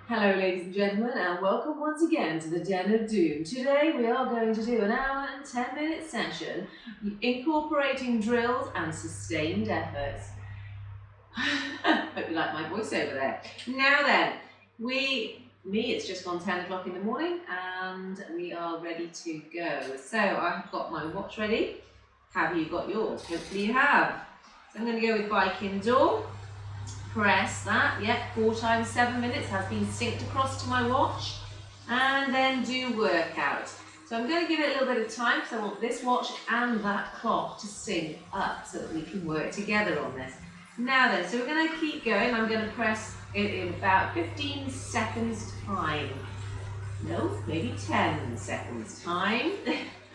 Hello ladies and gentlemen, and welcome once again to the Den of Doom. Today we are going to do an hour and 10-minute session incorporating drills and sustained efforts. Hope you like my voice over there. Now then, it's just gone 10 o'clock in the morning and we are ready to go. So I've got my watch ready. Have you got yours? Hopefully you have. So I'm going to go with bike indoor. Press that, yep, 4 times 7 minutes has been synced across to my watch, and then do workout. So I'm going to give it a little bit of time because I want this watch and that clock to sync up so that we can work together on this. Now then, so we're going to keep going. I'm going to press it in about 15 seconds time. No, maybe 10 seconds time.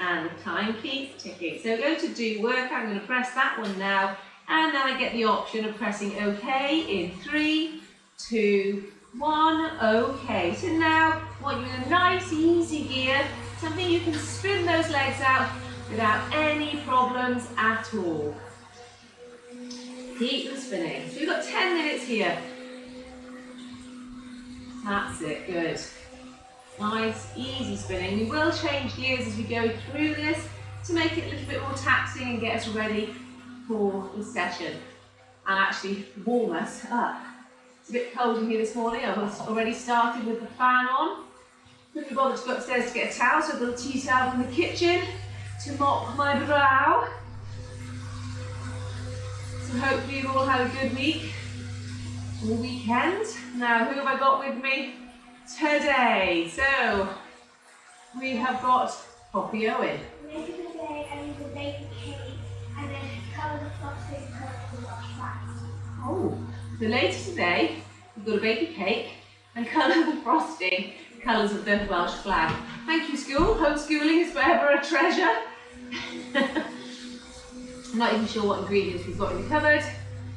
And the time keeps ticking. So go to do workout. I'm going to press that one now. And then I get the option of pressing OK in 3, 2, 1, OK. So now I want you in a nice, easy gear, something you can spin those legs out without any problems at all. Keep them spinning. So we've got 10 minutes here. That's it, good. Nice, easy spinning. We will change gears as we go through this to make it a little bit more taxing and get us ready for the session and actually warm us up. It's a bit cold in here this morning. I've already started with the fan on. Couldn't bother to go upstairs to get a towel, so I've got a tea towel from the kitchen to mop my brow. So hopefully you've all had a good week or weekend. Now, who have I got with me today? So we have got Poppy Owen. Later today, I need a baby cake and then colour the frosting colour the watch flags. Oh, so later today, we've got a baby cake and colour the frosting colours of the Welsh flag. Thank you, school. Homeschooling is forever a treasure. I'm not even sure what ingredients we've got in the cupboard,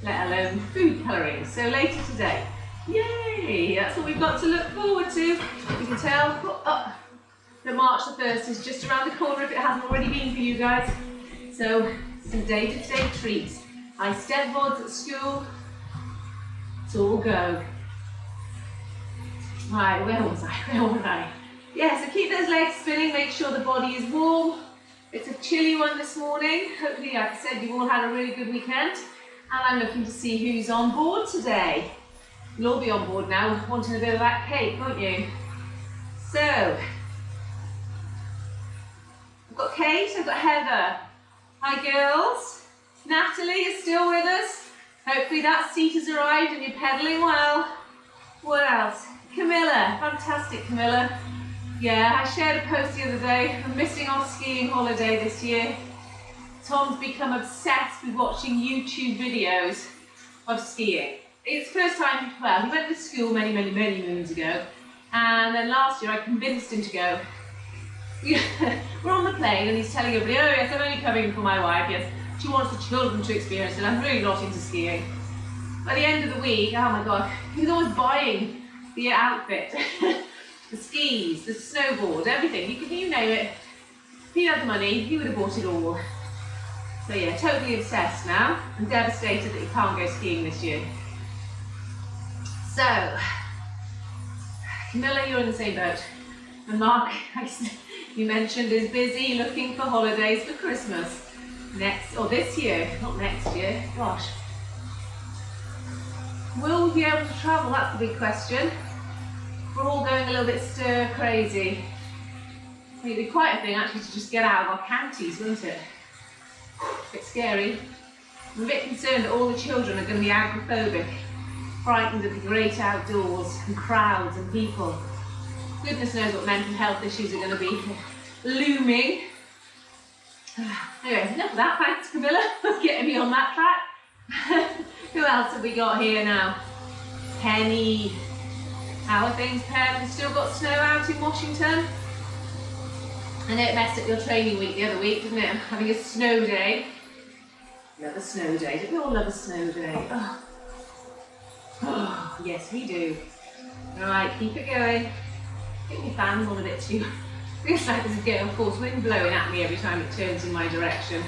let alone food colouring. So later today, yay! That's what we've got to look forward to. You can tell that March the 1st is just around the corner if it hasn't already been for you guys. So some day-to-day treats. I step boards at school. It's all go. Right, where was I? Yeah, so keep those legs spinning, make sure the body is warm. It's a chilly one this morning. Hopefully, like I said, you've all had a really good weekend. And I'm looking to see who's on board today. You'll all be on board now, wanting a bit of that cake, won't you? So, I've got Kate, I've got Heather. Hi girls. Natalie is still with us. Hopefully that seat has arrived and you're pedalling well. What else? Camilla, fantastic Camilla. Yeah, I shared a post the other day. I'm missing our skiing holiday this year. Tom's become obsessed with watching YouTube videos of skiing. It's the first time, well, he went to school many moons ago. And then last year I convinced him to go. We're on the plane and he's telling everybody, oh yes, I'm only coming for my wife, yes. She wants the children to experience it. I'm really not into skiing. By the end of the week, oh my God, he was always buying the outfit, the skis, the snowboard, everything. You name it. If he had the money, he would have bought it all. So yeah, totally obsessed now. I'm devastated that he can't go skiing this year. So, Camilla, you're in the same boat. And Mark, you mentioned, is busy looking for holidays for Christmas. This year, not next year, gosh. Will we be able to travel? That's the big question. We're all going a little bit stir crazy. It'd be quite a thing actually to just get out of our counties, wouldn't it? A bit scary. I'm a bit concerned that all the children are going to be agoraphobic, frightened of the great outdoors and crowds and people. Goodness knows what mental health issues are going to be looming. Anyway, enough of that. Thanks, Camilla, for getting me on that track. Who else have we got here now? Penny. How are things, Pen? Still got snow out in Washington? I know it messed up your training week the other week, didn't it? Having a snow day. Love a snow day. Don't we all love a snow day? Oh, yes, we do. All right, keep it going. Get your fans on a bit too. Feels like there's a gale of force wind blowing at me every time it turns in my direction.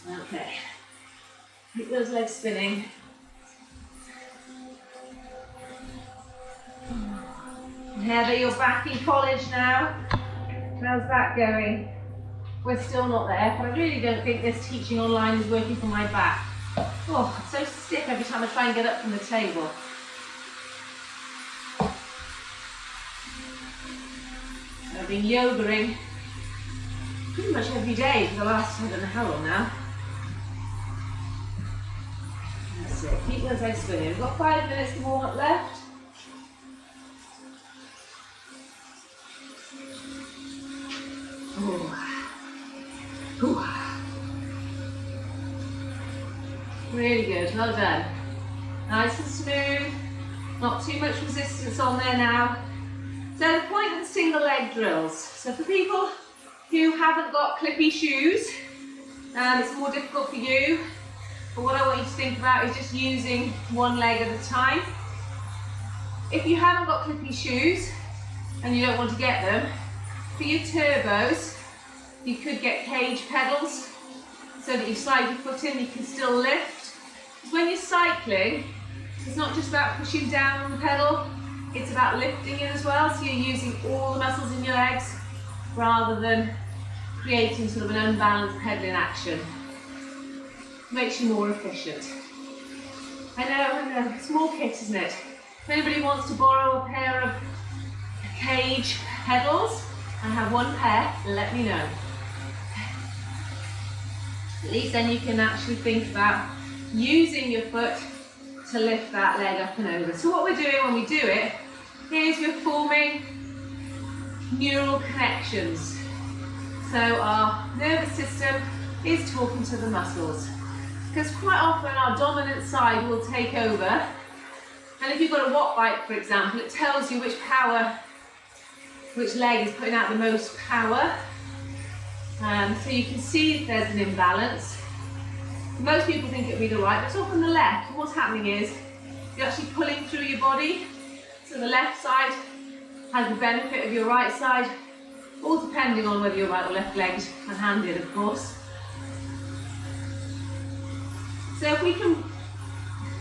Okay. Keep those legs spinning. Heather, you're back in college now. How's that going? We're still not there, but I really don't think this teaching online is working for my back. Oh, I'm so stiff every time I try and get up from the table. I've been yogaing pretty much every day for the last, I don't know how long now. That's it, keep those legs spinning. We've got 5 minutes to warm up left. Ooh. Ooh. Really good, well done. Nice and smooth, not too much resistance on there now. So the point of the single leg drills. So for people who haven't got clippy shoes, it's more difficult for you, but what I want you to think about is just using one leg at a time. If you haven't got clippy shoes and you don't want to get them, for your turbos, you could get cage pedals so that you slide your foot in, you can still lift. Because when you're cycling, it's not just about pushing down on the pedal, it's about lifting it as well, so you're using all the muscles in your legs rather than creating sort of an unbalanced pedaling action. Makes you more efficient. I know, small kit, isn't it? If anybody wants to borrow a pair of cage pedals, I have one pair, let me know. At least then you can actually think about using your foot to lift that leg up and over. So what we're doing when we do it is we're forming neural connections. So our nervous system is talking to the muscles. Because quite often our dominant side will take over. And if you've got a watt bike, for example, it tells you which leg is putting out the most power. So you can see if there's an imbalance. Most people think it would be the right, but it's often the left. And what's happening is you're actually pulling through your body. So the left side has the benefit of your right side, all depending on whether you're right or left-legged and handed, of course. So if we can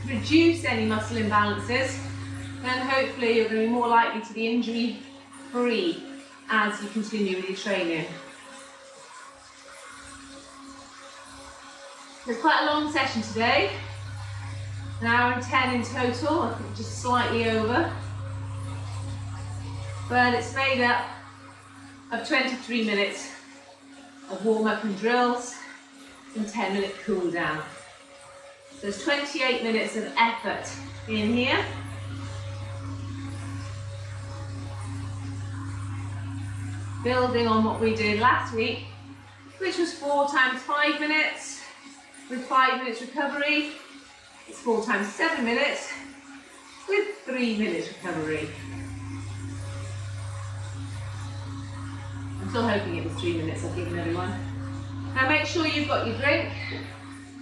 reduce any muscle imbalances, then hopefully you're going to be more likely to be injury-free as you continue with your training. It's quite a long session today, 1 hour and 10 in total, I think just slightly over. But it's made up of 23 minutes of warm-up and drills and 10-minute cool down. So there's 28 minutes of effort in here. Building on what we did last week, which was 4 times 5 minutes with 5 minutes recovery. It's 4 times 7 minutes with 3 minutes recovery. I'm still hoping it was 3 minutes I've given everyone. Now make sure you've got your drink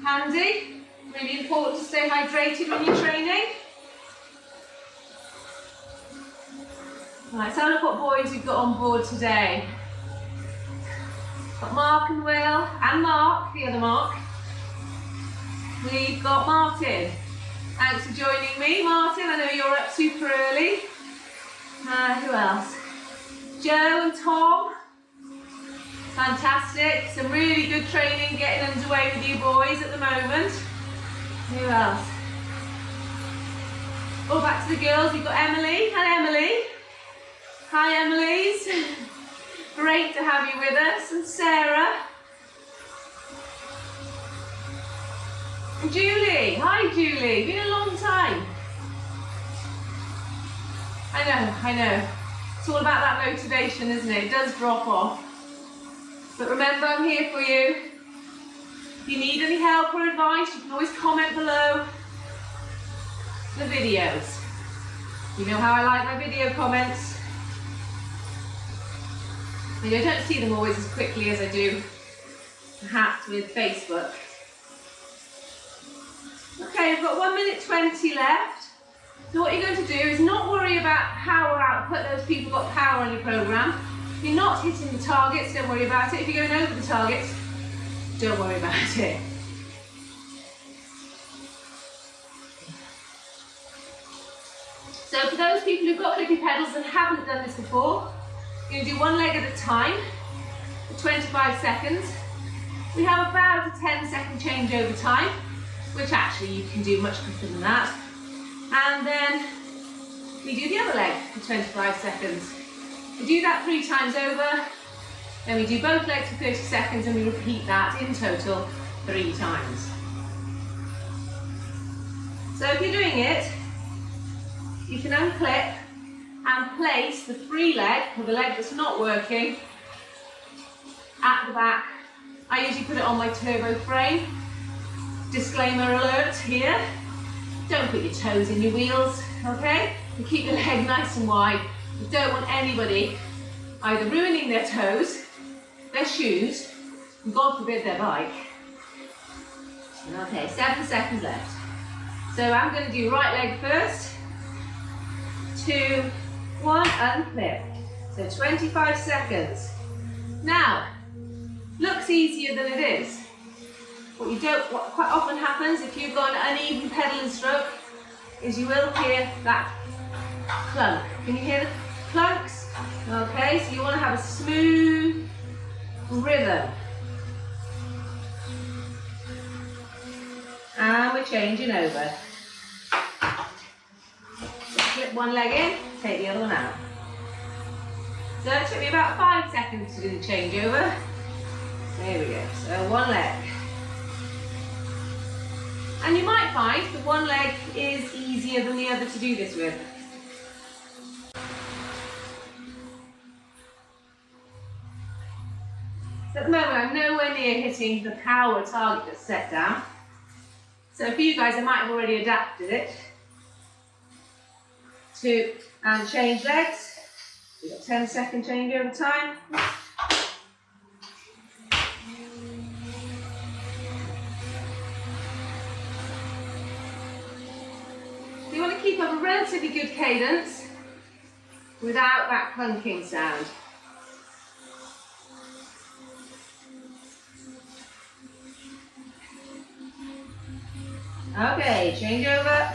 handy. Really important to stay hydrated when you're training. Right, so look what boys we've got on board today. Got Mark and Will, and Mark, the other Mark. We've got Martin. Thanks for joining me. Martin, I know you're up super early. Who else? Joe and Tom. Fantastic. Some really good training getting underway with you boys at the moment. Who else? Oh, back to the girls. We've got Emily and Emily. Hi, Emily's. Great to have you with us. And Sarah. And Julie. Hi, Julie. Been a long time. I know. It's all about that motivation, isn't it? It does drop off. But remember, I'm here for you. If you need any help or advice, you can always comment below the videos. You know how I like my video comments. Maybe I don't see them always as quickly as I do, perhaps, with Facebook. Okay, we've got 1 minute 20 left. So what you're going to do is not worry about power output. Those people got power on your program. If you're not hitting the targets, don't worry about it. If you're going over the targets, don't worry about it. So for those people who've got clippy pedals and haven't done this before, you're going to do one leg at a time for 25 seconds. We have about a 10-second changeover time, which actually you can do much quicker than that. And then we do the other leg for 25 seconds. We do that 3 times over, then we do both legs for 30 seconds and we repeat that in total 3 times. So if you're doing it, you can unclip and place the free leg, or the leg that's not working, at the back. I usually put it on my turbo frame. Disclaimer alert here. Don't put your toes in your wheels, okay? You keep your leg nice and wide. You don't want anybody either ruining their toes, their shoes, and God forbid their bike. Okay, 7 seconds left. So I'm going to do right leg first. 2, 1, unclip. So 25 seconds. Now, looks easier than it is. What quite often happens if you've got an uneven pedaling stroke is you will hear that clunk. Can you hear the clunks? Okay, so you want to have a smooth rhythm. And we're changing over. Flip one leg in, take the other one out. So it took me about 5 seconds to do the changeover. There we go, so one leg. And you might find that one leg is easier than the other to do this with. So at the moment I'm nowhere near hitting the power target that's set down. So for you guys, I might have already adapted it to and change legs. We've got 10-second changeover time. You want to keep up a relatively good cadence without that clunking sound. Okay, change over.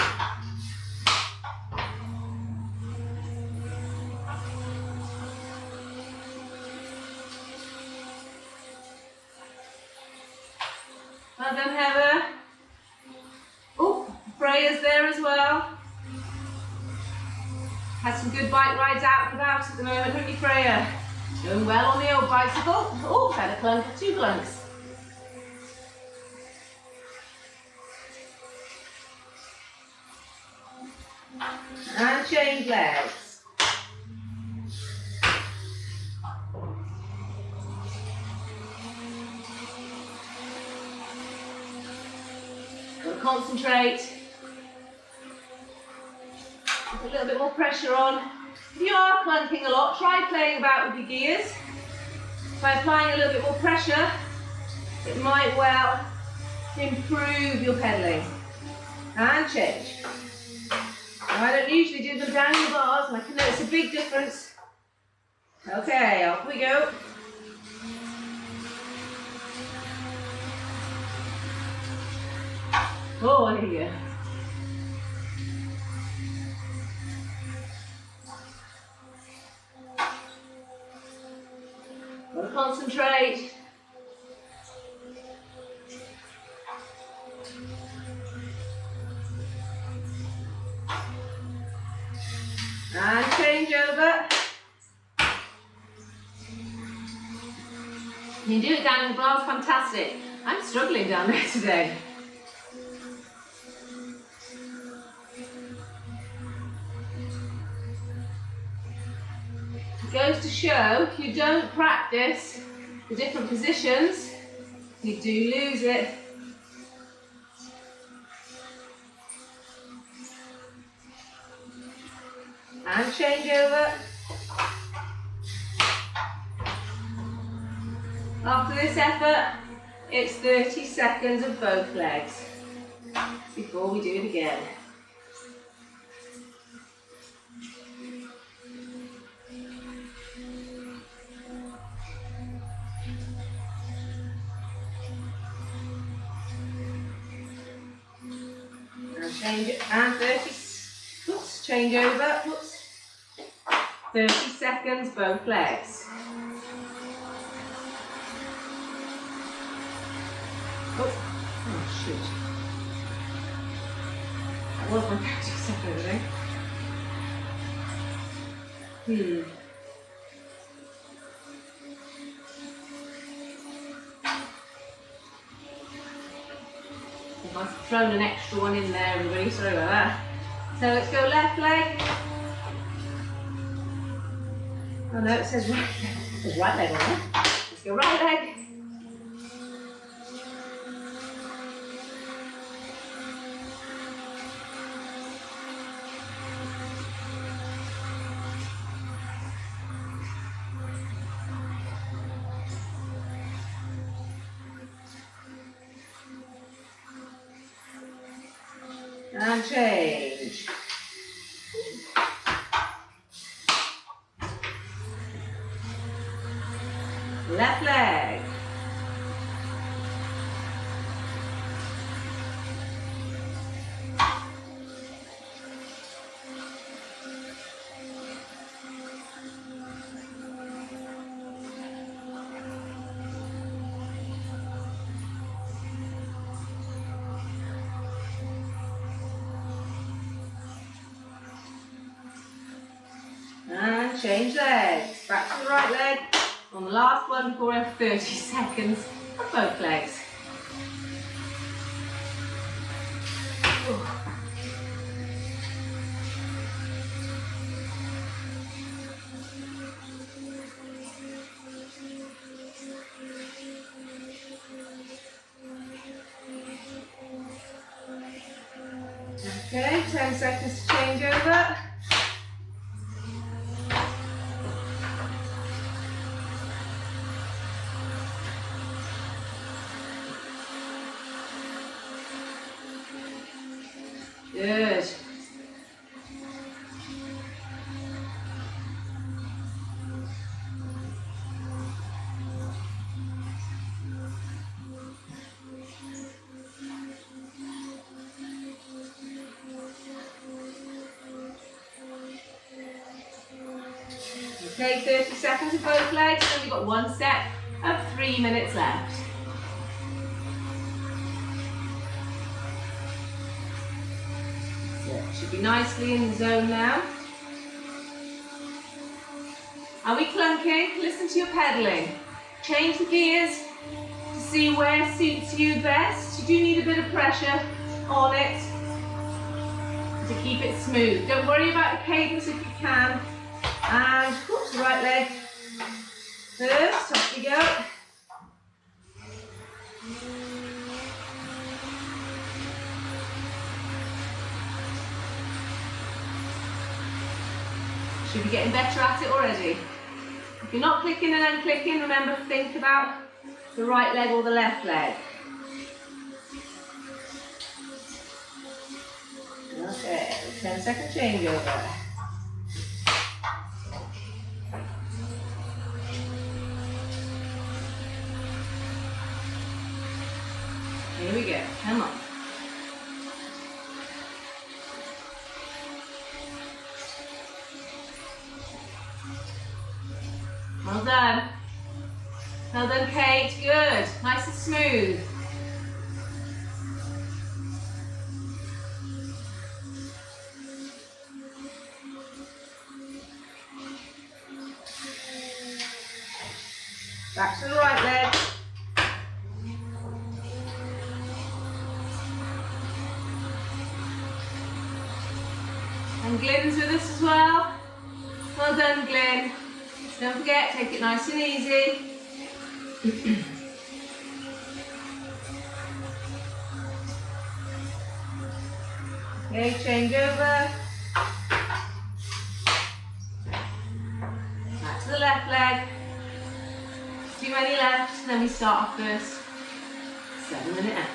Well done, Heather. Oh, Freya's there as well. Had some good bike rides out and about at the moment, haven't you, Freya? Doing well on the old bicycle. Oh, had a clunk, 2 clunks. And change legs. Got to concentrate. Put a little bit more pressure on. If you are clunking a lot, try playing about with your gears. By applying a little bit more pressure, it might well improve your pedaling. And change. I don't usually do them down the bars, and I can notice a big difference. Okay, off we go. Oh, here you go. Gotta concentrate. And change over. You can do it down in the bars, fantastic. I'm struggling down there today. It goes to show if you don't practice the different positions, you do lose it. And change over. After this effort, it's 30 seconds of both legs before we do it again. And change it, and 30, oops, change over. Whoops. 30 seconds, both legs. Oh shoot. That was my 30 seconds, I think. I've thrown an extra one in there, everybody, sorry about that. So let's go left leg. Oh no, it says right leg. It says right leg on there. Let's go right leg. And change. Left leg. And change legs. Back to the right leg. On the last one before I have 30 seconds of both legs. Okay, 10 seconds to change over. Good. Okay, 30 seconds of both legs, and we've got one set of 3 minutes left. So, should be nicely in the zone now. Are we clunking? Listen to your pedaling. Change the gears to see where suits you best. You do need a bit of pressure on it to keep it smooth. Don't worry about the cadence if you can. And, whoops, right leg first, off we go. Should be getting better at it already. If you're not clicking and unclicking, remember to think about the right leg or the left leg. Okay, 10-second changeover. Here we go, come on. Well done. Well done, Kate. Good. Nice and smooth. Back to the right leg. And Glenn's with us as well. Well done, Glenn. Don't forget, take it nice and easy. Okay, change over. Back to the left leg. Too many left, then we start our first 7-minute effort.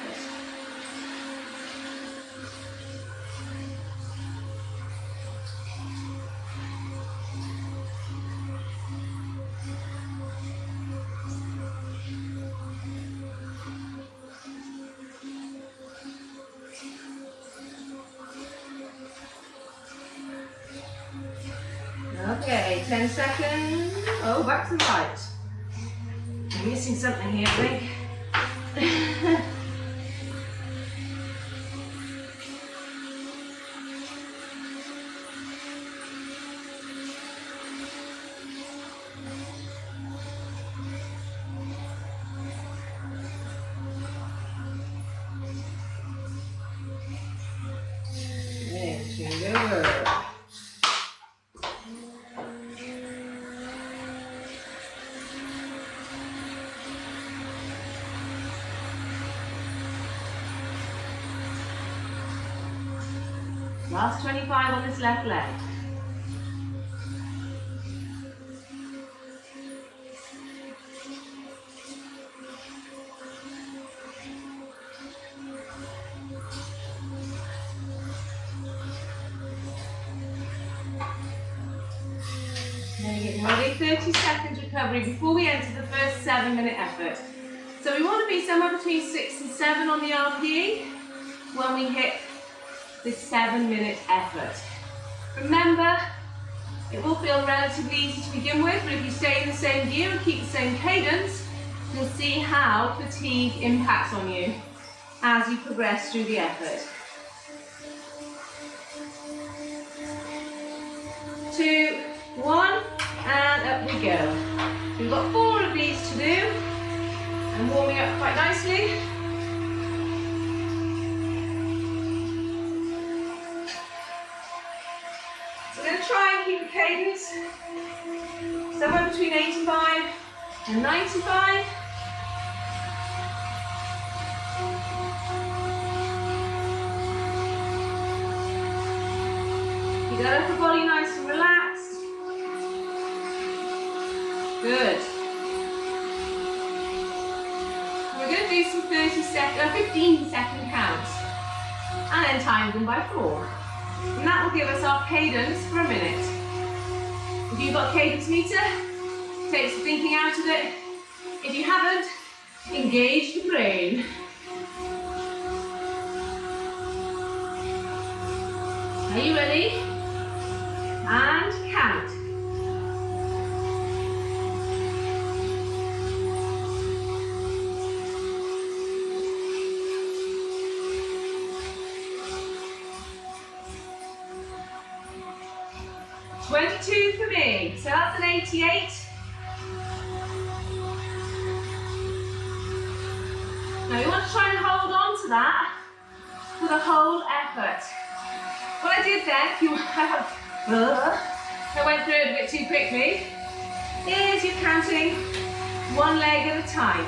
Okay, 10 seconds. Oh, back to the right. I'm missing something here, I think. Okay, change over. Last 25 on this left leg. Now you're getting ready, 30 seconds recovery before we enter the first 7-minute effort. So we want to be somewhere between 6 and 7 on the RPE when we hit this 7-minute effort. Remember, it will feel relatively easy to begin with, but if you stay in the same gear and keep the same cadence, you'll see how fatigue impacts on you as you progress through the effort. 2, 1, and up we go. We've got 4 of these to do, and warming up quite nicely. So we're going to try and keep the cadence somewhere between 85 and 95. Keep that upper body nice and relaxed. Good. And we're going to do some 15-second counts and then time them by 4. And that will give us our cadence for a minute. If you've got a cadence meter, take some thinking out of it. If you haven't, engage the brain. Are you ready? And count. $22 for me, so that's an 88. Now you want to try and hold on to that for the whole effort. What I did then, if you have, I went through it a bit too quickly, is you're counting one leg at a time.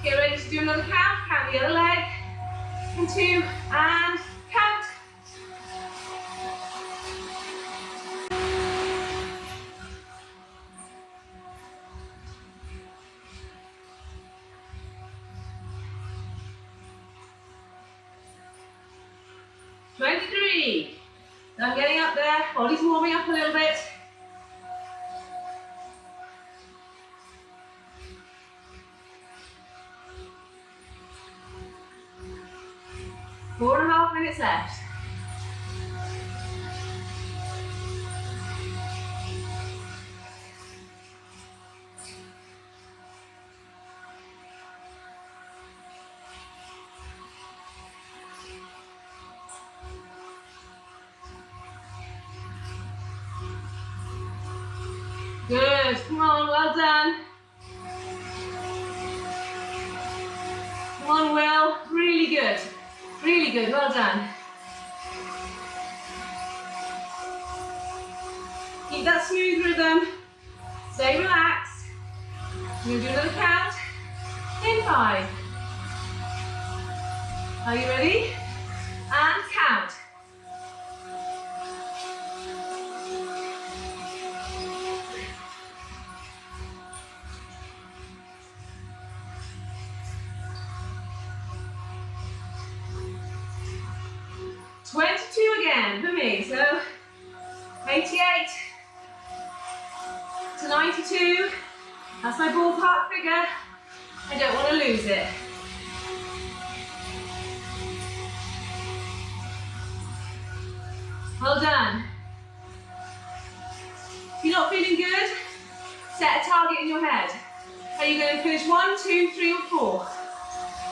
Get ready to do another count. Count the other leg. And 2, and count. $23. I'm getting up there. Body's warming up a little bit. Four and a half minutes left. Good, come on, well done. Come on, Will, really good. Really good, well done. Keep that smooth rhythm. Stay relaxed. We're going to do another count in 5. Are you ready? And count. 22 again for me. So 88 to 92. That's my ballpark figure. I don't want to lose it. Well done. If you're not feeling good, set a target in your head. Are you going to finish 1, 2, 3 or 4?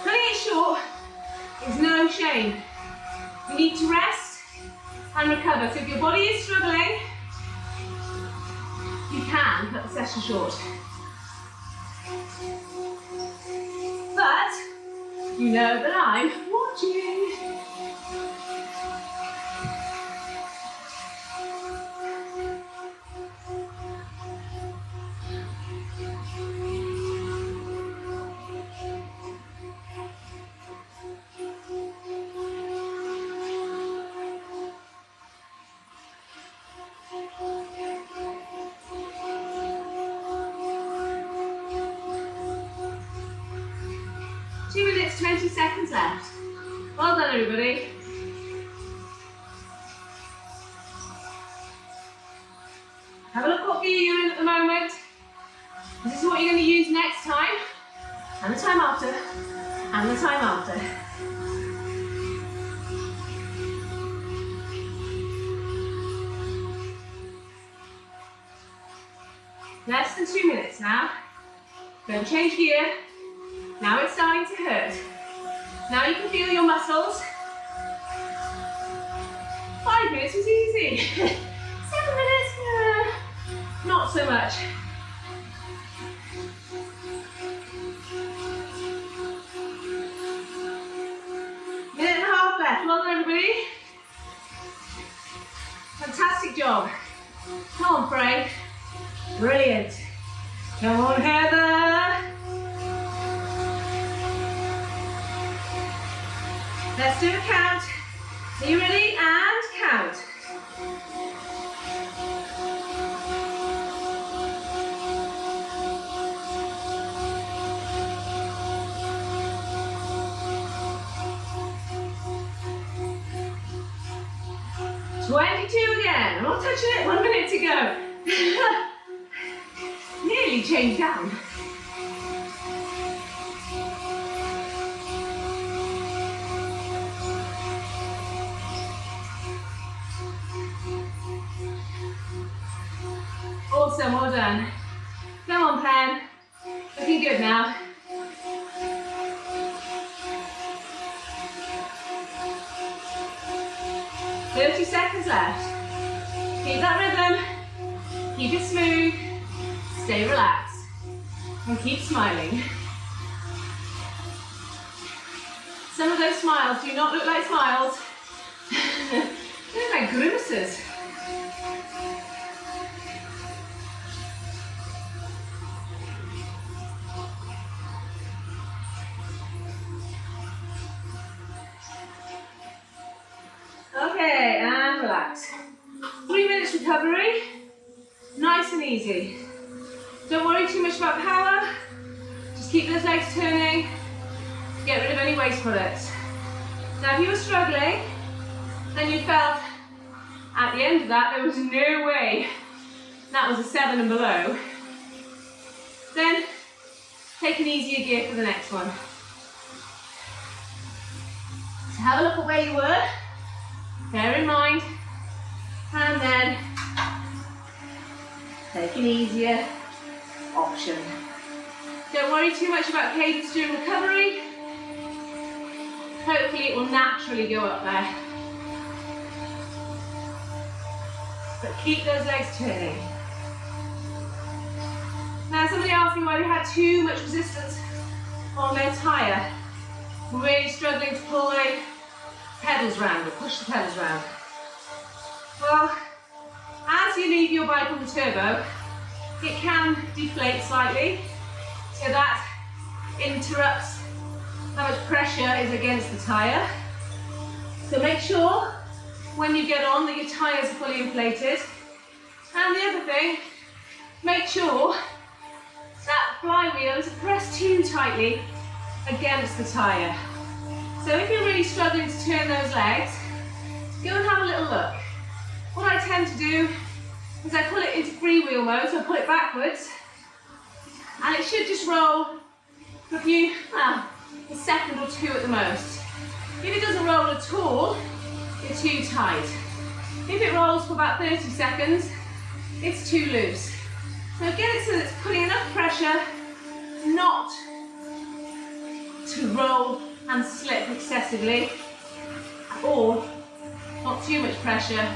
Cutting it short is no shame. You need to rest and recover. So if your body is struggling, you can cut the session short. But you know that I'm watching. Minutes, 20 seconds left. Well done, everybody. Have a look what gear you're in at the moment. This is what you're going to use next time, and the time after, and the time after. Less than 2 minutes now. Don't change gear. Now it's starting to hurt. Now you can feel your muscles. 5 minutes was easy. 7 minutes, not so much. Minute and a half left. Well done, everybody. Fantastic job. Come on, Frey. Brilliant. Come on, Heather. Let's do a count. Are you ready? And count. Again. I'm not touching it. 1 minute to go. Nearly changed down. Awesome, well done. Come on, Pen. Looking good now. Seconds left. Keep that rhythm. Keep it smooth. Stay relaxed. And keep smiling. Some of those smiles do not look like smiles. They look like grimaces. Okay, and relax. 3 minutes recovery. Nice and easy. Don't worry too much about power. Just keep those legs turning. Get rid of any waste products. Now if you were struggling and you felt at the end of that there was no way that was a 7 and below, then take an easier gear for the next one. So have a look at where you were. Bear in mind, and then take an easier option. Don't worry too much about cadence during recovery. Hopefully it will naturally go up there. But keep those legs turning. Now somebody asked me why they had too much resistance on their tyre. We're really struggling to pull the pedals round, or push the pedals round. Well, as you leave your bike on the turbo, it can deflate slightly, so that interrupts how much pressure is against the tyre. So make sure when you get on that your tyres are fully inflated. And the other thing, make sure that flywheel isn't pressed too tightly against the tyre. So if you're really struggling to turn those legs, little look. What I tend to do is I pull it into freewheel mode, so I pull it backwards, and it should just roll for a second or two at the most. If it doesn't roll at all, you're too tight. If it rolls for about 30 seconds, it's too loose. So get it so that it's putting enough pressure not to roll and slip excessively, or not too much pressure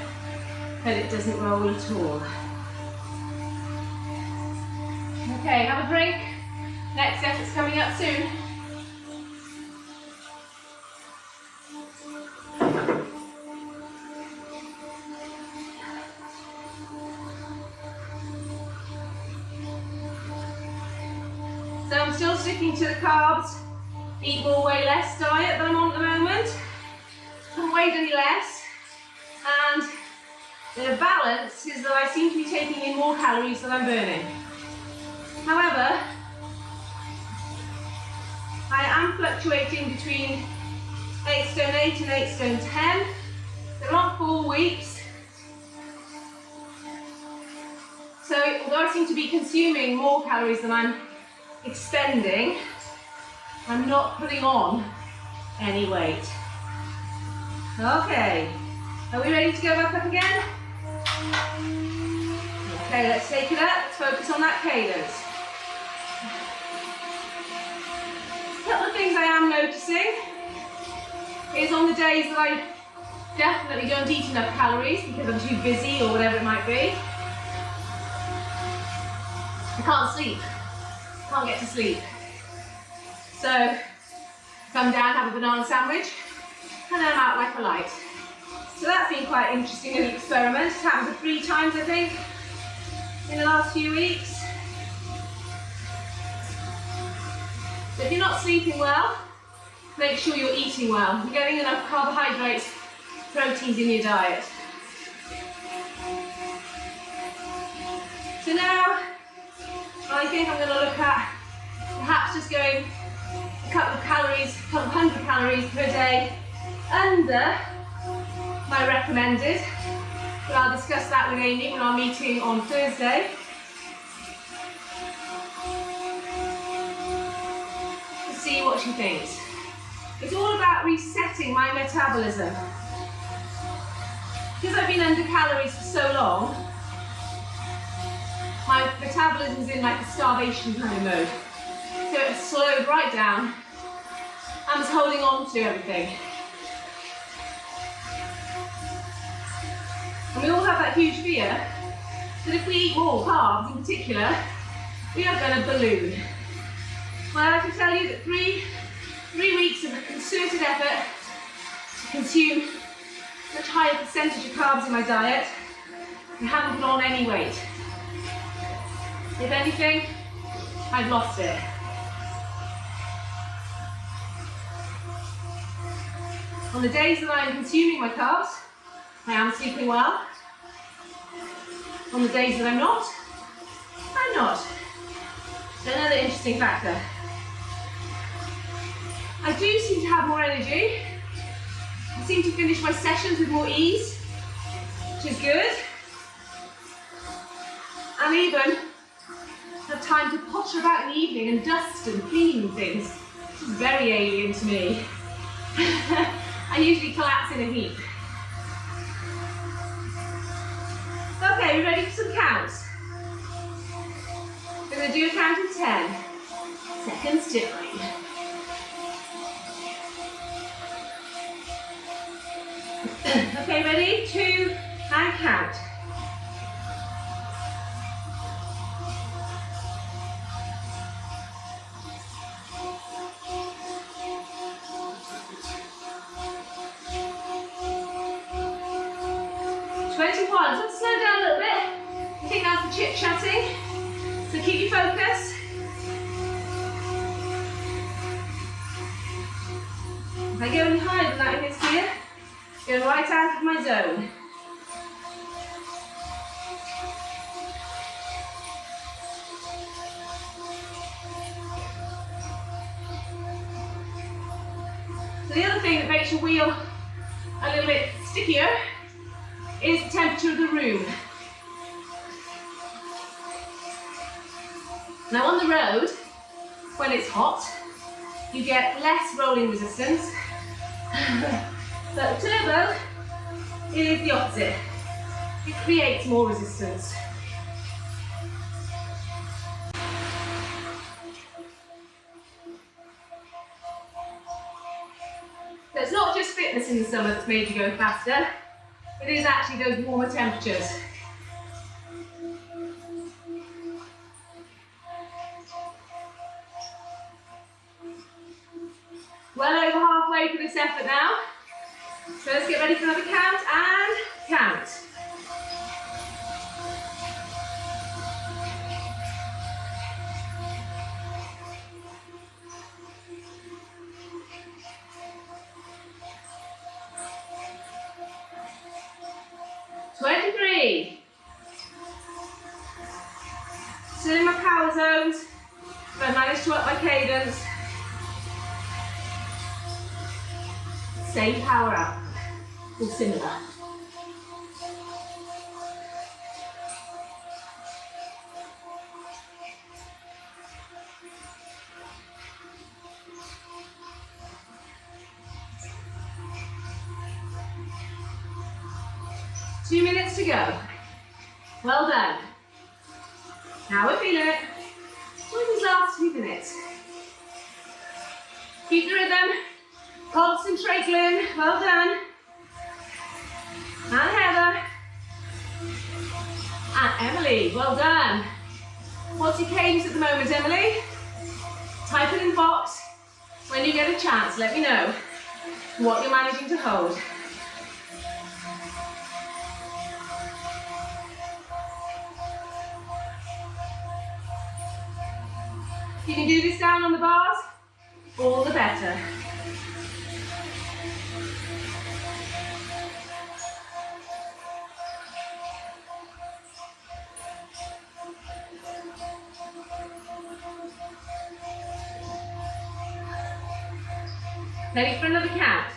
that it doesn't roll at all. Okay, have a drink. Next effort's coming up soon. So I'm still sticking to the carbs, eat more, weigh less diet that I'm on at the moment. I haven't weighed any less, and the balance is that I seem to be taking in more calories than I'm burning. However, I am fluctuating between 8 stone 8 and 8 stone 10. They're not 4 weeks. So although I seem to be consuming more calories than I'm expending, I'm not putting on any weight. Okay, are we ready to go back up again? Okay, let's take it up. Let's focus on that cadence. A couple of things I am noticing is on the days that I definitely don't eat enough calories because I'm too busy or whatever it might be, I can't sleep. Can't get to sleep. So come down, have a banana sandwich, and then I'm out like a light. So that's been quite interesting as an experiment. It's happened 3 times, I think, in the last few weeks. So if you're not sleeping well, make sure you're eating well. You're getting enough carbohydrates, proteins in your diet. So now, I think I'm going to look at perhaps just going a couple of hundred calories per day under my recommended. But I'll discuss that with Amy in our meeting on Thursday. To see what she thinks. It's all about resetting my metabolism. Because I've been under calories for so long, my metabolism's in like a starvation kind of mode. So it's slowed right down. I'm just holding on to everything. And we all have that huge fear that if we eat more carbs in particular, we are going to balloon. Well, I can tell you that three weeks of a concerted effort to consume a much higher percentage of carbs in my diet, I haven't put on any weight. If anything, I've lost it. On the days that I'm consuming my carbs, I am sleeping well. On the days that I'm not, I'm not. So another interesting factor. I do seem to have more energy. I seem to finish my sessions with more ease, which is good. And even have time to potter about in the evening and dust and clean things, which is very alien to me. I usually collapse in a heap. Okay, we ready for some counts? We're going to do a count of 10. Seconds time. Okay, ready? 2, and count. Let's slow down a little bit. I think that's the chit-chatting. So keep your focus. If I go any higher than that in this gear, go right out of my zone. So the other thing that makes your wheel a little bit stickier is the temperature of the room. Now on the road, when it's hot, you get less rolling resistance. But turbo is the opposite. It creates more resistance. So it's not just fitness in the summer that's made you go faster, it is actually those warmer temperatures. Well over halfway for this effort now. So let's get ready for another count and count. Still in my power zones, but I managed to up my cadence. Same power output, or similar. Two minutes to go. Well done. Now we're feeling it. For these last few minutes. Keep the rhythm. Concentrate, Glyn. Well done. And Heather. And Emily. Well done. What's your cadence at the moment, Emily? Type it in the box. When you get a chance, let me know what you're managing to hold. If you can do this down on the bars, all the better. Ready for another count.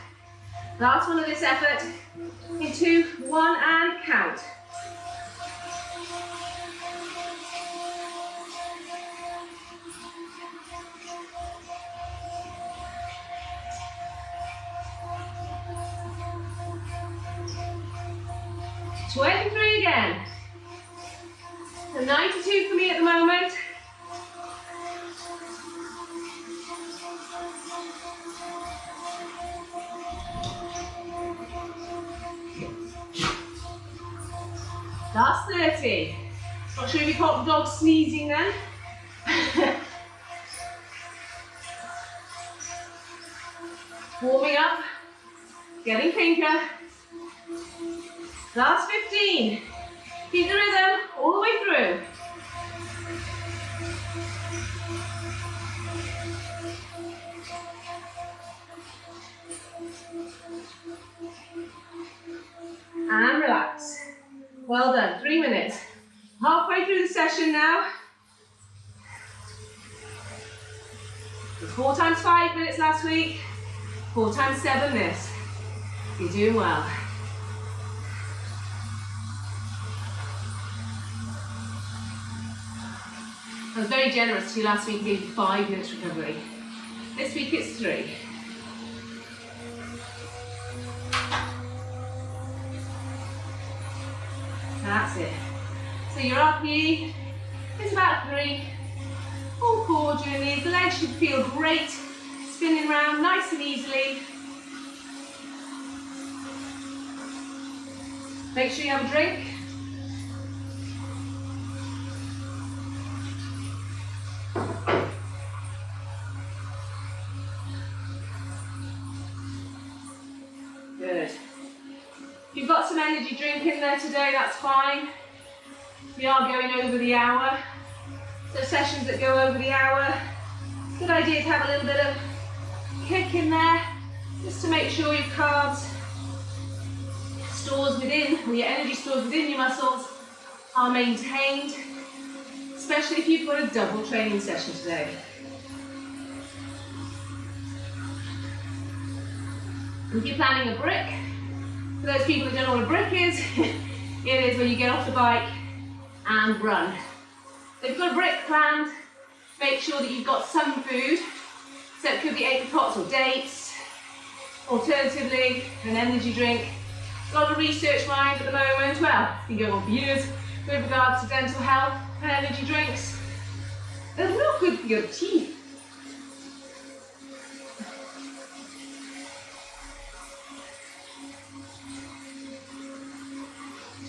Last one of this effort. In 2, 1, and count. Again. So 92 for me at the moment. Last 30. Not sure if you caught the dog sneezing then. Warming up, getting pinker. Last 15. Keep the rhythm all the way through. And relax. Well done, 3 minutes. Halfway through the session now. It was 4 times 5 minutes last week, 4 times 7 this. You're doing well. I was very generous to you last week and gave you 5 minutes recovery. This week it's 3. That's it. So your RPE is about 3. All core during these. The legs should feel great. Spinning around nice and easily. Make sure you have a drink. Good. If you've got some energy drink in there today, that's fine. We are going over the hour. So sessions that go over the hour, good idea to have a little bit of kick in there, just to make sure your carbs stores within, or your energy stores within your muscles are maintained, especially if you've got a double training session today. If you're planning a brick, For those people who don't know what a brick is, it is when you get off the bike and run. So if you've got a brick planned, make sure that you've got some food. So it could be apricots or dates. Alternatively, an energy drink. A lot of research minds at the moment, well, it's been going on for years, with regards to dental health and energy drinks. They're not good for your teeth.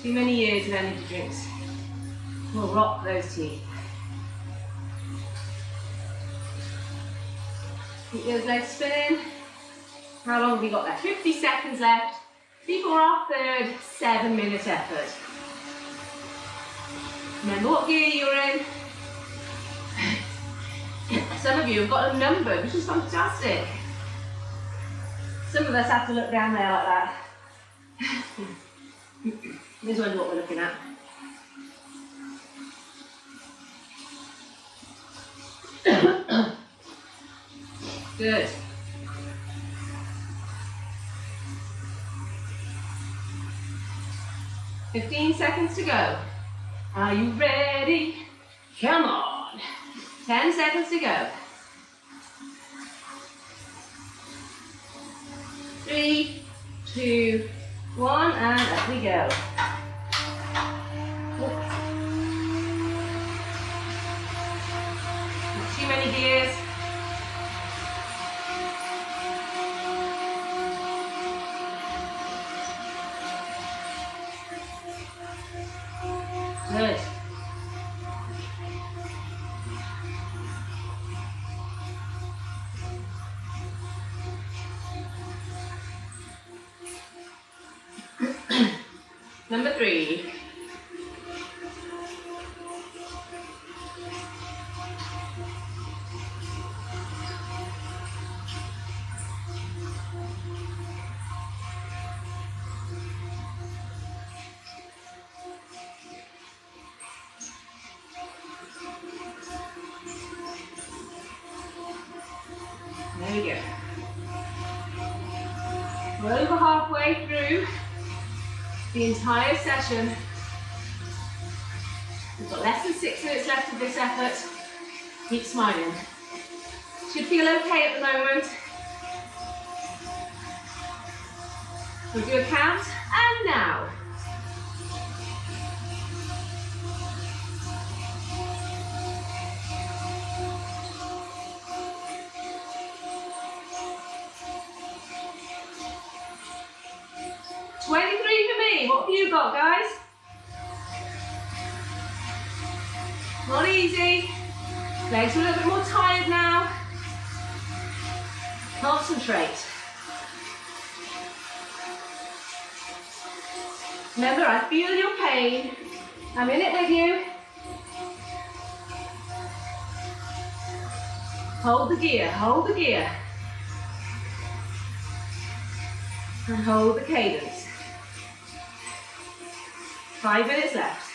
Too many years of energy drinks will rot those teeth. Keep those legs spinning. How long have we got left? 50 seconds left before our third 7-minute effort. Remember what gear you're in. Some of you have got them numbered, which is fantastic. Some of us have to look down there like that. This one's what we're looking at. Good. "15 seconds to go. Are you ready? Come on. 10 seconds to go. 3, 2, 1, and up we go. Not too many gears. Good. Number 3. There we go. We're over halfway through the entire session. We've got less than 6 minutes left of this effort. Keep smiling. Should feel okay at the moment. We'll do a count, and now. What have you got, guys? Not easy. Legs are a little bit more tired now. Concentrate. Remember, I feel your pain. I'm in it with you. Hold the gear, hold the gear. And hold the cadence. 5 minutes left.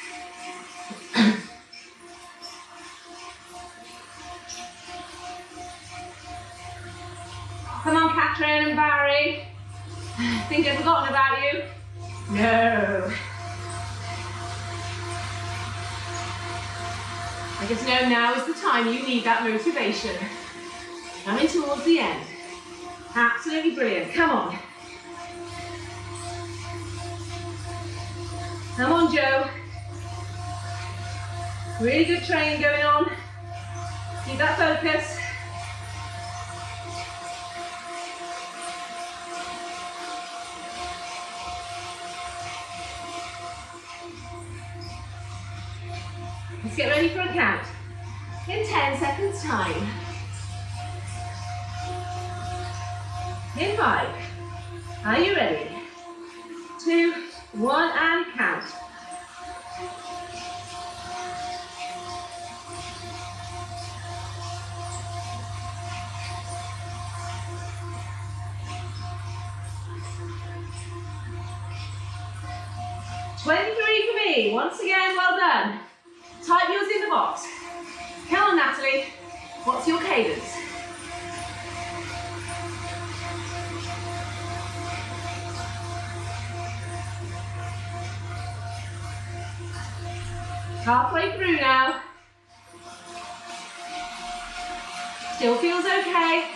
Come on, Catherine and Barry. Think I've forgotten about you? No. I just know now is the time you need that motivation. Coming towards the end. Absolutely brilliant. Come on. Come on, Joe. Really good training going on. Keep that focus. Let's get ready for a count. In 10 seconds time. In 5. Are you ready? 2, 1, and count. For me. Once again, well done. Type yours in the box. Come on, Natalie. What's your cadence? Halfway through now. Still feels okay.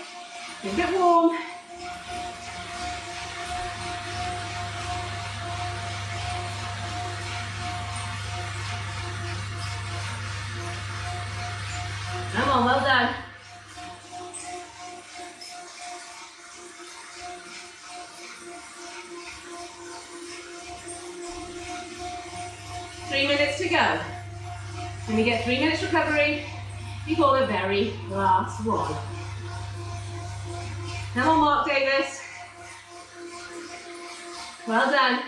A bit warm. Come on, well done. Three minutes to go. When you get 3 minutes recovery before the very last one. Come on, Mark Davis. Well done.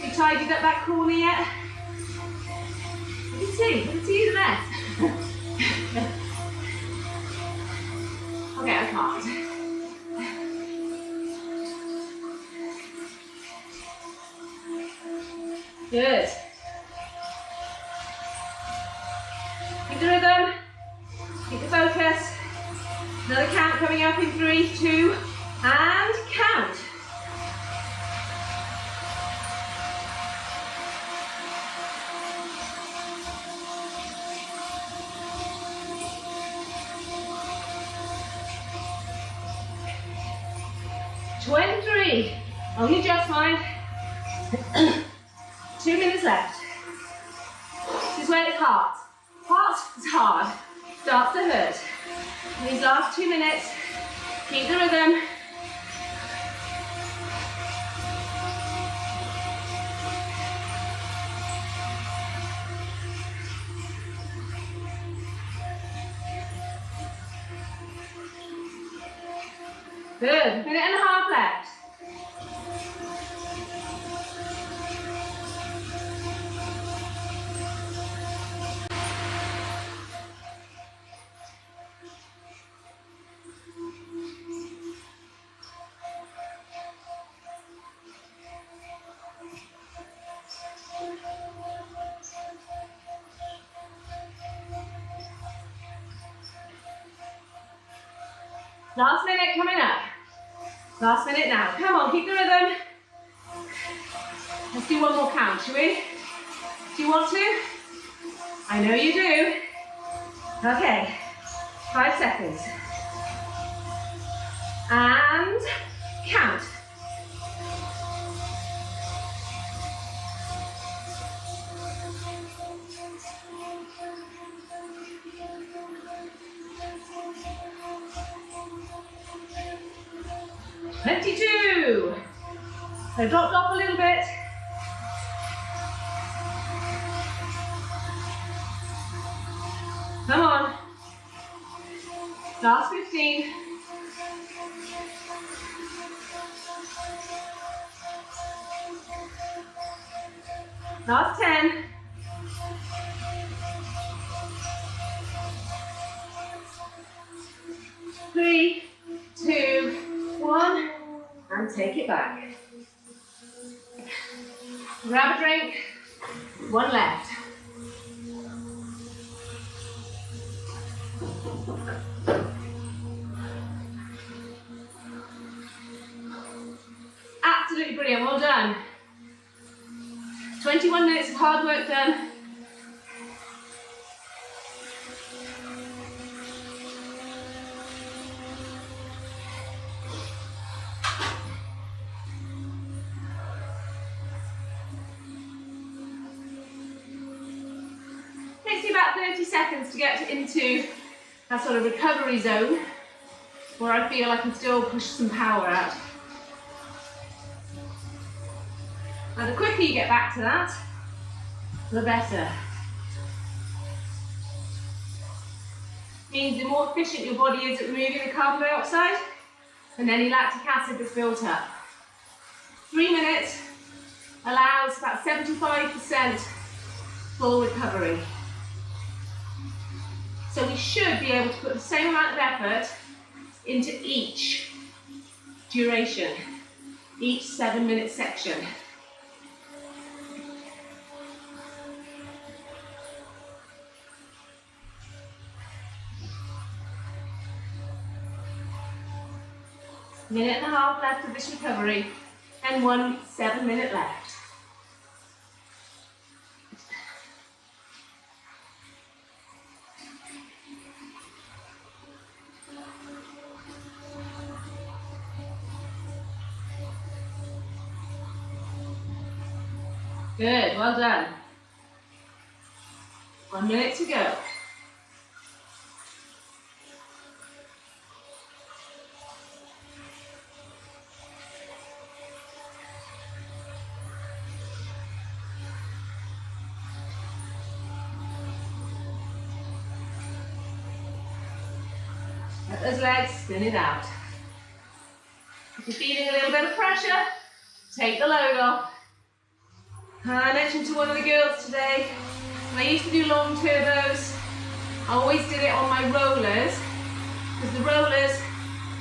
You tidied up that corner yet? I can see the mess. Okay, I can't. Good. Keep the rhythm. Keep the focus. Another count coming up in 3, 2, and count. Only just fine. 2 minutes left. This is where it's hard. Hard is hard. Starts to hurt. These last 2 minutes, keep the rhythm. Good. Minute and a half left. Last minute coming up. Last minute now. Come on, keep the rhythm. Let's do one more count, shall we? Do you want to? I know you do. Okay, 5 seconds. And count. So dropped off a little bit. Come on. Last 15. Last 10. Three, 2, 1, and take it back. Grab a drink, 1 left. Absolutely brilliant, well done. 21 minutes of hard work done. Takes you about 30 seconds to get into that sort of recovery zone where I feel I can still push some power out. And the quicker you get back to that, the better. Means the more efficient your body is at removing the carbon dioxide and any lactic acid that's built up. 3 minutes allows about 75% full recovery. So we should be able to put the same amount of effort into each duration, each 7-minute section. Minute and a half left of this recovery. and 1 7-minute left. Good, well done. 1 minute to go. Let those legs spin it out. If you're feeling a little bit of pressure, take the load off. I mentioned to one of the girls today, when I used to do long turbos, I always did it on my rollers, because the rollers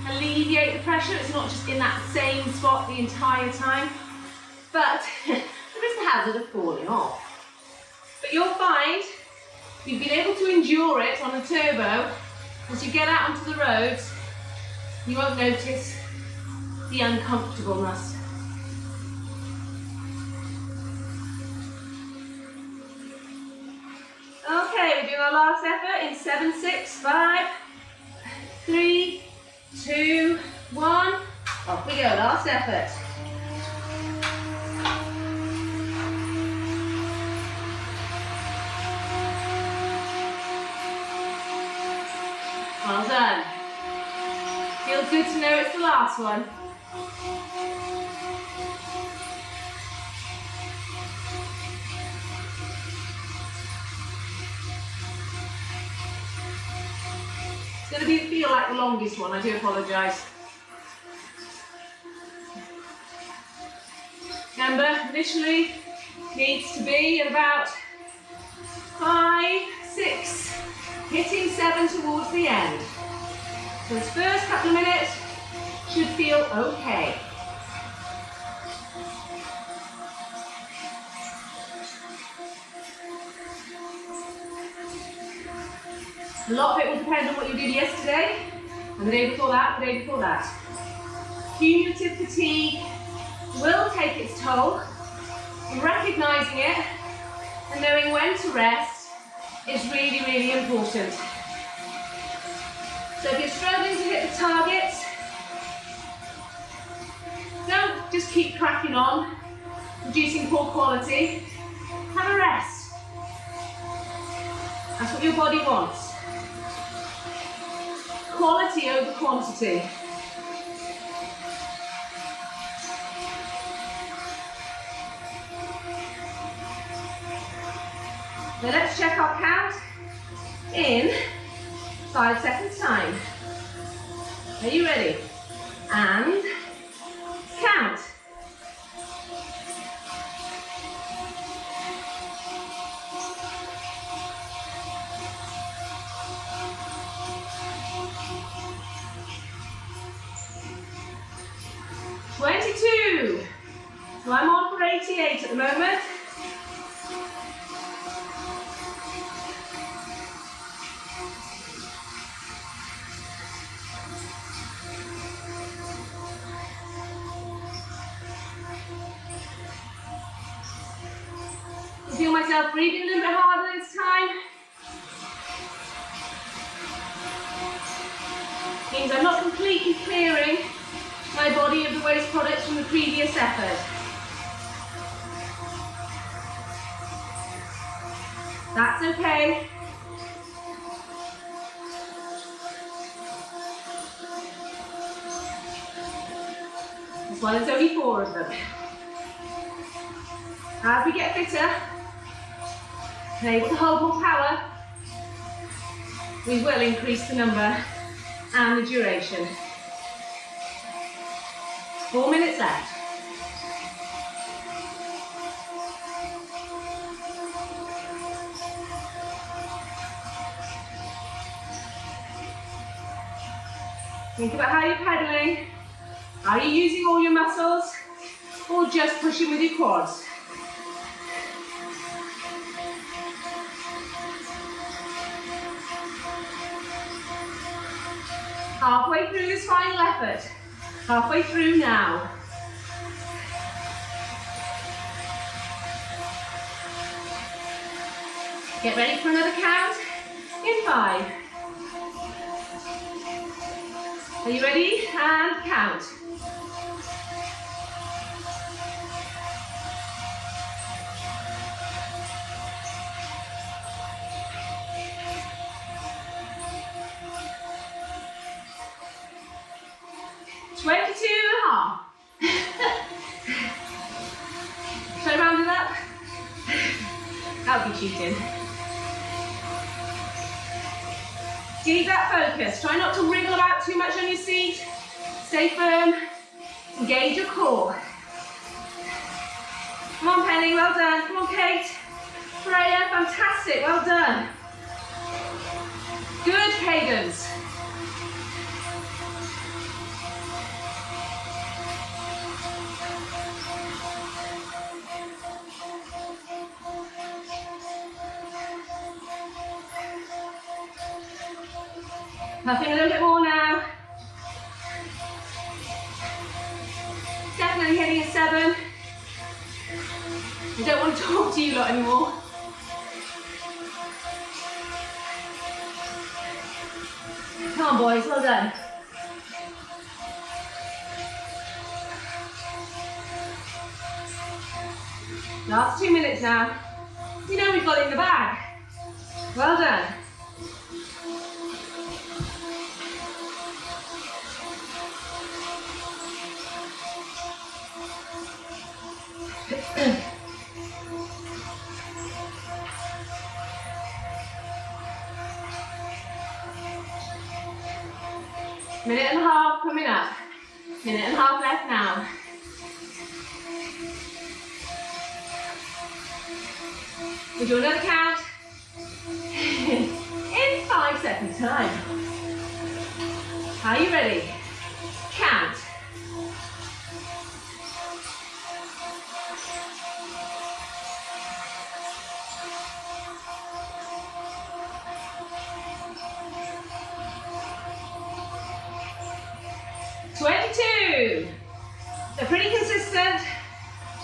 alleviate the pressure. It's not just in that same spot the entire time, but there is the hazard of falling off. But you'll find you've been able to endure it on a turbo. As you get out onto the roads, you won't notice the uncomfortableness. Okay, we're doing our last effort in 7, 6, 5, 3, 2, 1. Off we go, last effort. Well done. Feels good to know it's the last one. It's going to feel like the longest one, I do apologise. Remember, initially needs to be at about 5, 6, hitting 7 towards the end. So this first couple of minutes should feel okay. A lot of it will depend on what you did yesterday, and the day before that, the day before that. Cumulative fatigue will take its toll, and recognising it and knowing when to rest is really, really important. So if you're struggling to hit the targets, don't just keep cracking on, producing poor quality. Have a rest. That's what your body wants. Quality over quantity. Now let's check our count in 5 seconds time. Are you ready? And count. So I'm on for 88 at the moment. I feel myself breathing a little bit harder this time. Means I'm not completely clearing my body of the waste products from the previous effort. That's okay. That's why there's only 4 of them. As we get fitter and able to hold more power, we will increase the number and the duration. 4 minutes left. Think about how you're pedaling. Are you using all your muscles or just pushing with your quads? Halfway through this final effort. Halfway through now. Get ready for another count in 5. Are you ready? And count. Should I round it up? That would be cheating. Keep that focus. Try not to wriggle about too much on your seat. Stay firm. Engage your core. Come on, Penny. Well done. Come on, Kate. Freya. Fantastic. Well done. Good cadence. Puffing a little bit more now. Definitely hitting a 7. I don't want to talk to you lot anymore. Come on, boys, well done. Last 2 minutes now. You know we've got it in the bag. Well done. Minute and a half coming up. Minute and a half left now. We'll do another count in 5 seconds time. Are you ready? Count. They're pretty consistent.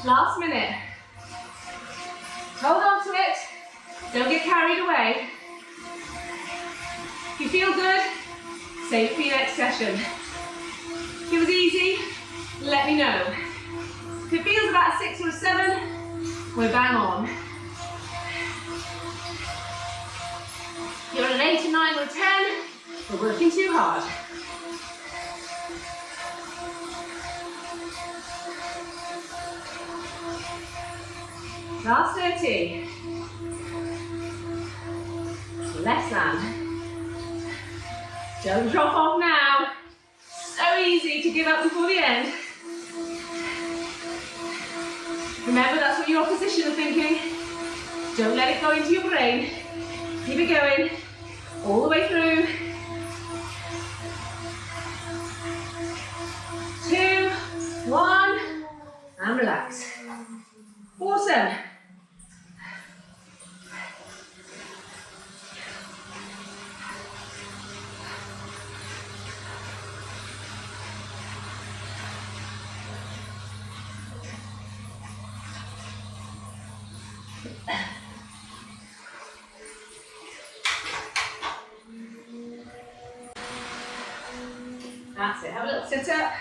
Last minute. Hold on to it. Don't get carried away. If you feel good, save it for your next session. If it was easy, let me know. If it feels about a 6 or a 7, we're bang on. If you're at an 8, a 9 or a 10, we're working too hard. Last 30. Less than. Don't drop off now. So easy to give up before the end. Remember, that's what your opposition are thinking. Don't let it go into your brain. Keep it going. All the way through. 2, 1, and relax. Awesome. That's it. Have a little sit up.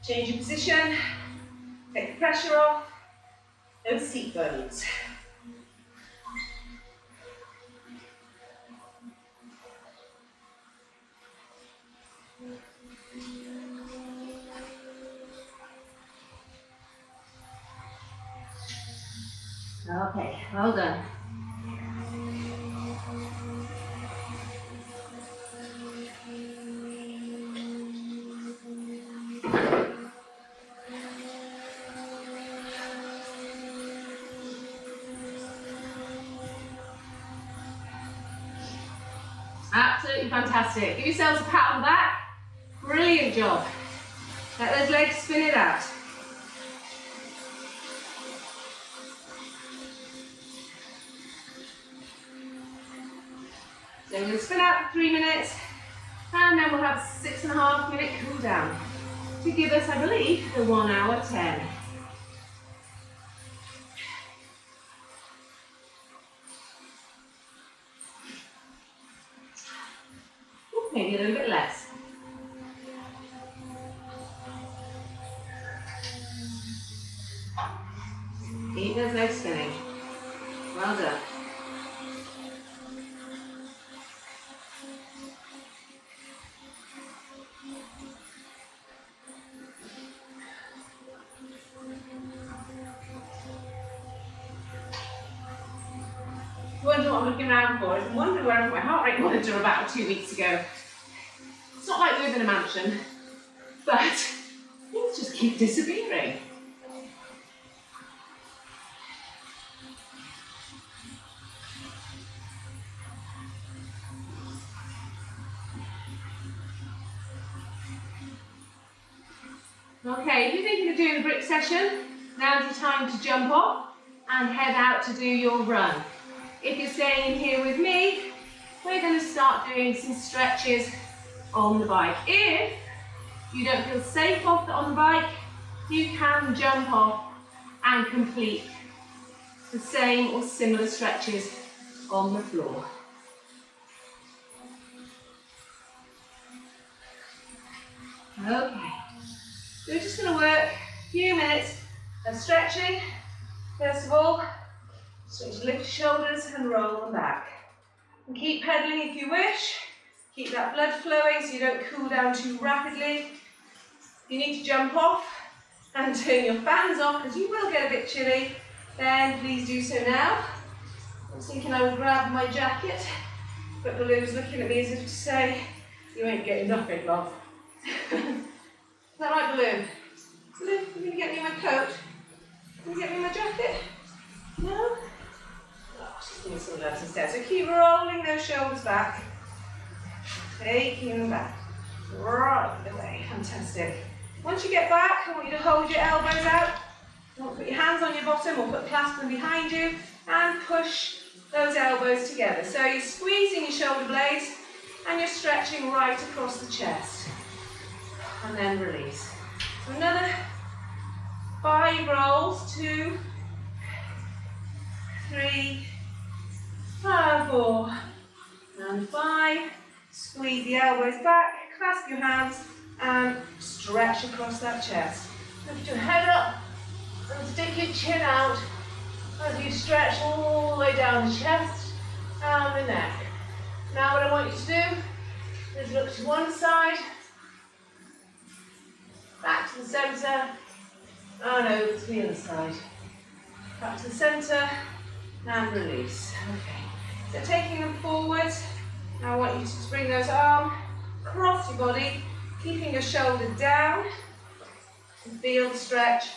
Change your position. Take the pressure off. No seat bones. Okay, well done. Absolutely fantastic. Give yourselves a pat on the back. Brilliant job. Let those legs spin it out. So we're going to spin out for 3 minutes, and then we'll have a 6.5 minute cool down to give us, I believe, the 1 hour 10. Keep those legs spinning. Well done. Wonder what I'm looking around for. I wonder where I put my heart rate monitor about 2 weeks ago. It's not like we live in a mansion, but things just keep disappearing. Okay, if you're thinking of doing a brick session, now's the time to jump off and head out to do your run. If you're staying here with me, we're going to start doing some stretches on the bike. If you don't feel safe on the bike, you can jump off and complete the same or similar stretches on the floor. Okay, so we're just going to work a few minutes of stretching. First of all, just lift your shoulders and roll them back. And keep pedaling if you wish. Keep that blood flowing so you don't cool down too rapidly. If you need to jump off and turn your fans off, because you will get a bit chilly, then please do so now. I was thinking I would grab my jacket, but Baloo's looking at me as if to say, you ain't getting nothing, love. Is that right, Baloo? Baloo, you going to get me my coat? Can you get me my jacket? No? Oh, she's doing some legs instead. So keep rolling those shoulders back. Taking them back. Right away. Fantastic. Once you get back, I want you to hold your elbows out. You want to put your hands on your bottom or put clasp them behind you and push those elbows together. So you're squeezing your shoulder blades and you're stretching right across the chest. And then release. So another 5 rolls. 2, 3, 4, and 5. Squeeze the elbows back, clasp your hands, and stretch across that chest. Lift your head up and stick your chin out as you stretch all the way down the chest and the neck. Now what I want you to do is look to one side, back to the centre, and over to the other side. Back to the centre, and release. Okay. So taking them forwards, now I want you to just bring those arms across your body, keeping your shoulder down, and feel the stretch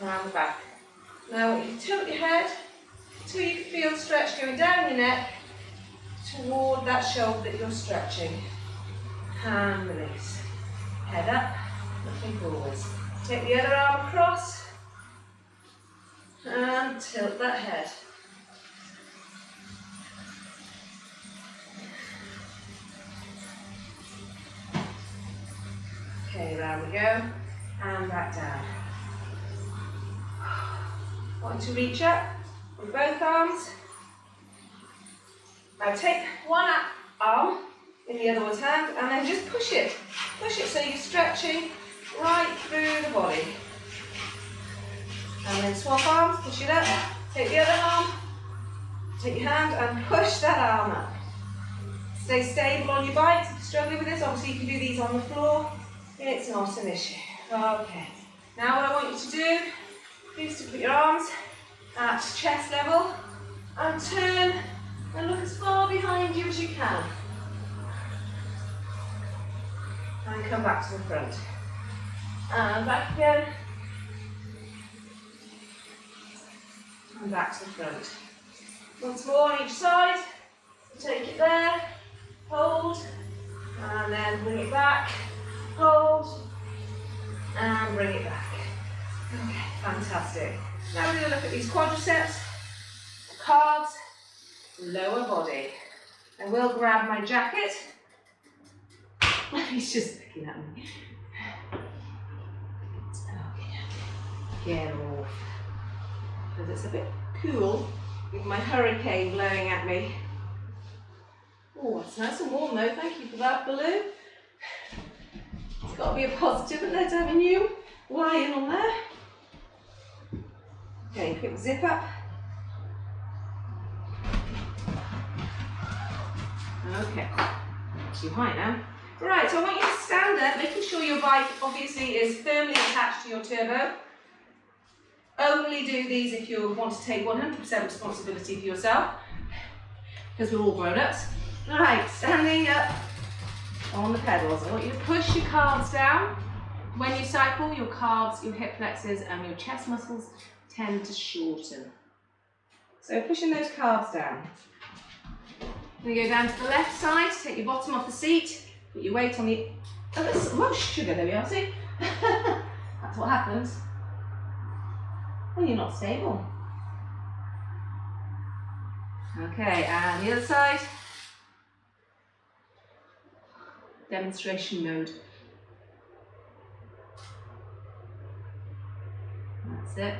around the back. Now I want you to tilt your head until you can feel the stretch going down your neck toward that shoulder that you're stretching. And release. Head up, looking forwards. Take the other arm across and tilt that head. Okay, round we go, and back down. Want to reach up with both arms. Now take one arm in the other one's hand, and then just push it. Push it so you're stretching right through the body. And then swap arms, push it up, take the other arm, take your hand and push that arm up. Stay stable on your bike. If you're struggling with this, obviously you can do these on the floor. It's not an issue. Okay. Now what I want you to do is to put your arms at chest level and turn and look as far behind you as you can. And come back to the front. And back again. And back to the front. Once more on each side. Take it there. Hold. And then bring it back. Hold. And bring it back. Okay, fantastic. Now we're going to look at these quadriceps, calves, lower body. I will grab my jacket. He's just looking at me. Okay. Get off. Because it's a bit cool with my hurricane blowing at me. Oh, it's nice and warm though. Thank you for that, Baloo. It's got to be a positive, isn't it, having you lying on there? Okay, quick zip up. Okay, too high now. Right, so I want you to stand up, making sure your bike obviously is firmly attached to your turbo. Only do these if you want to take 100% responsibility for yourself, because we're all grown-ups. Alright, standing up on the pedals. I want you to push your calves down. When you cycle, your calves, your hip flexors and your chest muscles tend to shorten. So pushing those calves down. Then go down to the left side, take your bottom off the seat, put your weight on the other side. Oh, sugar, there we are, see? That's what happens when you're not stable. Okay, and the other side. Demonstration mode. That's it.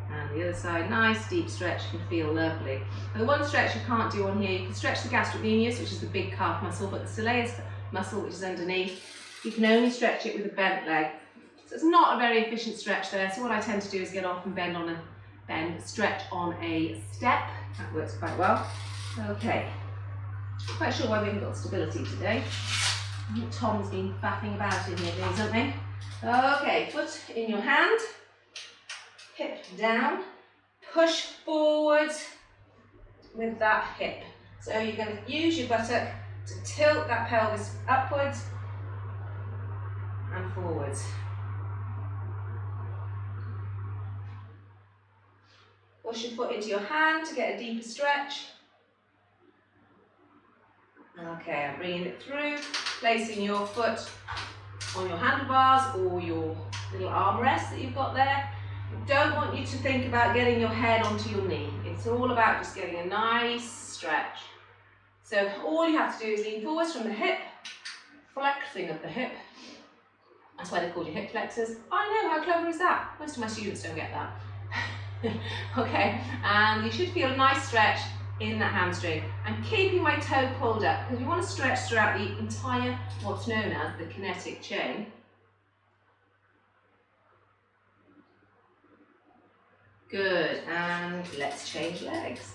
And the other side, nice deep stretch, can feel lovely. And the one stretch you can't do on here, you can stretch the gastrocnemius, which is the big calf muscle, but the soleus muscle, which is underneath, you can only stretch it with a bent leg. So it's not a very efficient stretch there. So what I tend to do is get off and stretch on a step. That works quite well. Okay. Not quite sure why we haven't got stability today. I think Tom's been faffing about in here doing something. Okay, foot in your hand. Hip down, push forwards with that hip. So you're going to use your buttock to tilt that pelvis upwards and forwards. Push your foot into your hand to get a deeper stretch. Okay, I'm bringing it through, placing your foot on your handlebars or your little armrest that you've got there. Don't want you to think about getting your head onto your knee. It's all about just getting a nice stretch. So all you have to do is lean forwards from the hip, flexing of the hip. That's why they're called your hip flexors. I know, how clever is that? Most of my students don't get that. Okay, and you should feel a nice stretch in that hamstring. I'm keeping my toe pulled up because we want to stretch throughout the entire, what's known as the kinetic chain. Good, and let's change legs.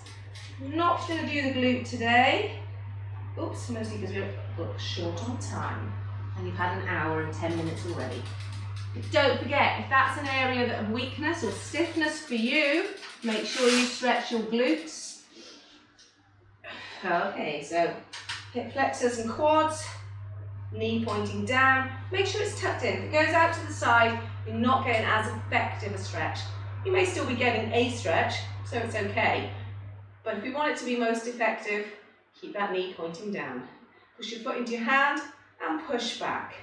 Not going to do the glute today. Oops, mostly because we're short on time. And you've had an hour and 10 minutes already. But don't forget, if that's an area of weakness or stiffness for you, make sure you stretch your glutes. Okay, so hip flexors and quads, knee pointing down. Make sure it's tucked in. If it goes out to the side, you're not getting as effective a stretch. You may still be getting a stretch, so it's okay. But if you want it to be most effective, keep that knee pointing down. Push your foot into your hand and push back.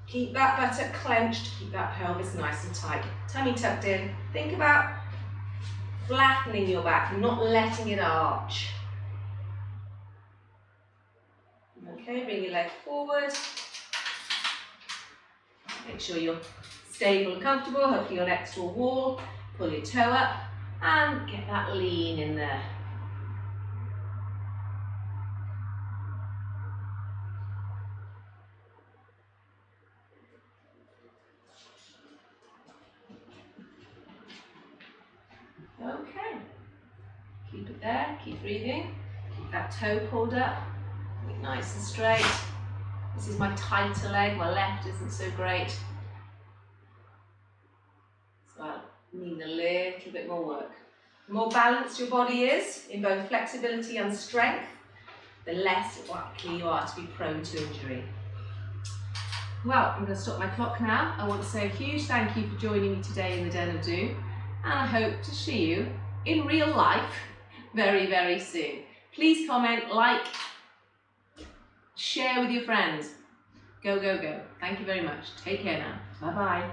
Keep that buttock clenched, keep that pelvis nice and tight. Tummy tucked in. Think about flattening your back, not letting it arch. Okay, bring your leg forward. Make sure you're stable and comfortable. Hopefully you're next to a wall. Pull your toe up and get that lean in there. Okay, keep it there, keep breathing. Keep that toe pulled up, keep nice and straight. This is my tighter leg, my left isn't so great. So I need a little bit more work. The more balanced your body is in both flexibility and strength, the less likely you are to be prone to injury. Well, I'm going to stop my clock now. I want to say a huge thank you for joining me today in the Den of Doom, and I hope to see you in real life very, very soon. Please comment, like, share with your friends. Go, go, go. Thank you very much. Take care now. Bye-bye.